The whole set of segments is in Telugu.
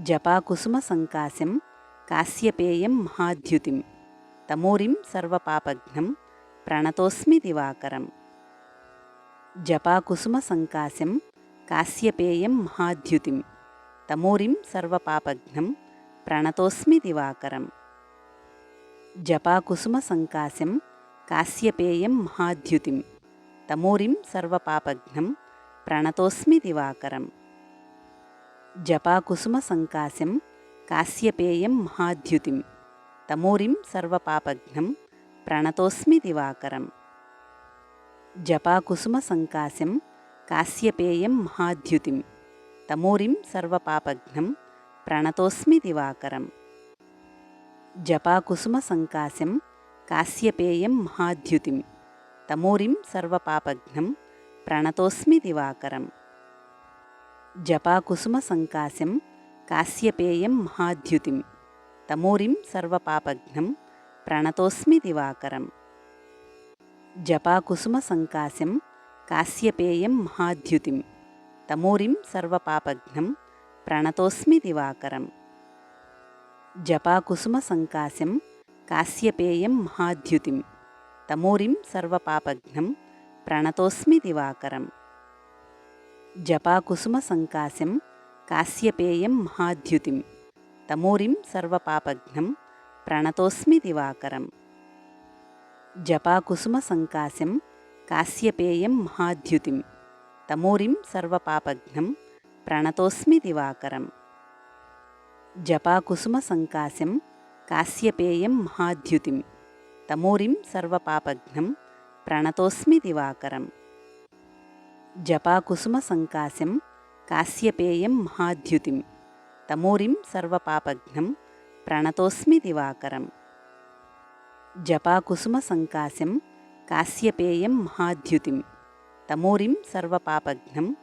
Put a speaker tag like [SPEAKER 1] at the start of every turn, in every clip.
[SPEAKER 1] జపాకుసుమసంకాశం కాశ్యపేయం మహాద్యుతిం తమూరిం సర్వపాపఘ్నం ప్రణతోస్మి దివాకరం. జపాకుసుమసంకాశం కాశ్యపేయం మహాద్యుతిం తమూరిం సర్వపాపఘ్నం ప్రణతోస్మి దివాకరం. జపాకుసుమసంకాశం కాశ్యపేయం మహాద్యుతిం తమూరిం సర్వపాపఘ్నం ప్రణతోస్మి దివాకరం. జపాకుసుమసంకాశం కాశ్యపేయం మహాద్యుతిం తమూరిం సర్వపాపఘ్నం ప్రణతోస్మి దివాకరం. జపాకుసుమసంకాశం కాశ్యపేయం మహాద్యుతిం తమూరిం సర్వపాపఘ్నం ప్రణతోస్మి దివాకరం. జపాకుసుమసంకాశం కాశ్యపేయం మహాద్యుతిం తమూరిం సర్వపాపఘ్నం ప్రణతోస్మి దివాకరం. జపాకుసుమసంకాశం కాశ్యపేయం మహాద్యుతిం తమూరిం సర్వపాపఘ్నం ప్రణతోస్మి దివాకరం. జపాకుసుమసంకాశం కాశ్యపేయం మహాద్యుతిం తమూరిం సర్వపాపఘ్నం ప్రణతోస్మి దివాకరం. జపాకుసుమసంకాశం కాశ్యపేయం మహాద్యుతిం తమూరిం సర్వపాపఘ్నం ప్రణతోస్మి దివాకరం. జపాకుసుమసంకాశం కాశ్యపేయం మహాద్యుతిం తమూరిం సర్వపాపఘ్నం ప్రణతోస్మి దివాకరం. జపాకుసుమసంకాశం కాశ్యపేయం మహాద్యుతిం తమూరిం సర్వపాపఘ్నం ప్రణతోస్మి దివాకరం. జపాకుసుమసంకాశం కాశ్యపేయం మహాద్యుతిం తమూరిం సర్వపాపఘ్నం ప్రణతోస్మి దివాకరం. జపాకుసుమసంకాశం కాశ్యపేయం మహాద్యుతిం తమూరిం సర్వపాపఘ్నం ప్రణతోస్మి దివాకరం. జపాకుసుమసంకాశం కాశ్యపేయం మహాద్యుతిం తమూరిం సర్వపాపఘ్నం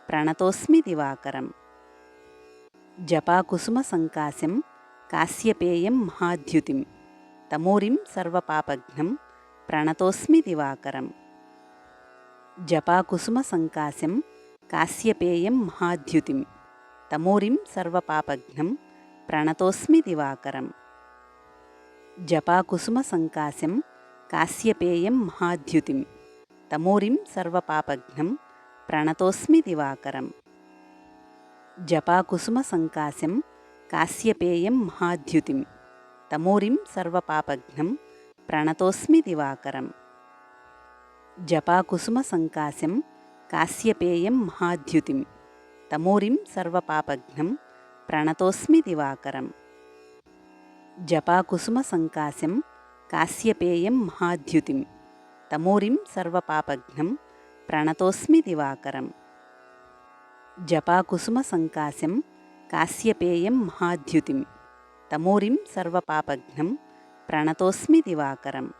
[SPEAKER 1] ప్రణతోస్మి దివాకరం. జపాకుసుమసంకాశం కాశ్యపేయం మహాద్యుతిం తమూరిం సర్వపాపఘ్నం ప్రణతోస్మి దివాకరం. జపాకుసుమసంకాశం కాశ్యపేయం మహాద్యుతిం తమూరిం సర్వపాపఘ్నం ప్రణతోస్మి దివాకరం. జపాకుసుమసంకాశం కాశ్యపేయం మహాద్యుతిం తమూరిం సర్వపాపఘ్నం ప్రణతోస్మి దివాకరం. జపాకుసుమసంకాశం కాశ్యపేయం మహాద్యుతిం తమూరిం సర్వపాపఘ్నం ప్రణతోస్మి దివాకరం. జపాకుసుమసంకాశం కాశ్యపేయం మహాద్యుతిం తమూరిం సర్వపాపఘ్నం ప్రణతోస్మి దివాకరం. జపాకుసుమసంకాశం కాశ్యపేయం మహాద్యుతిం తమూరిం సర్వపాపఘ్నం ప్రణతోస్మి దివాకరం. జపాకుసుమసంకాశం కాశ్యపేయం మహాద్యుతిం తమూరిం సర్వపాపఘ్నం ప్రణతోస్మి దివాకరం.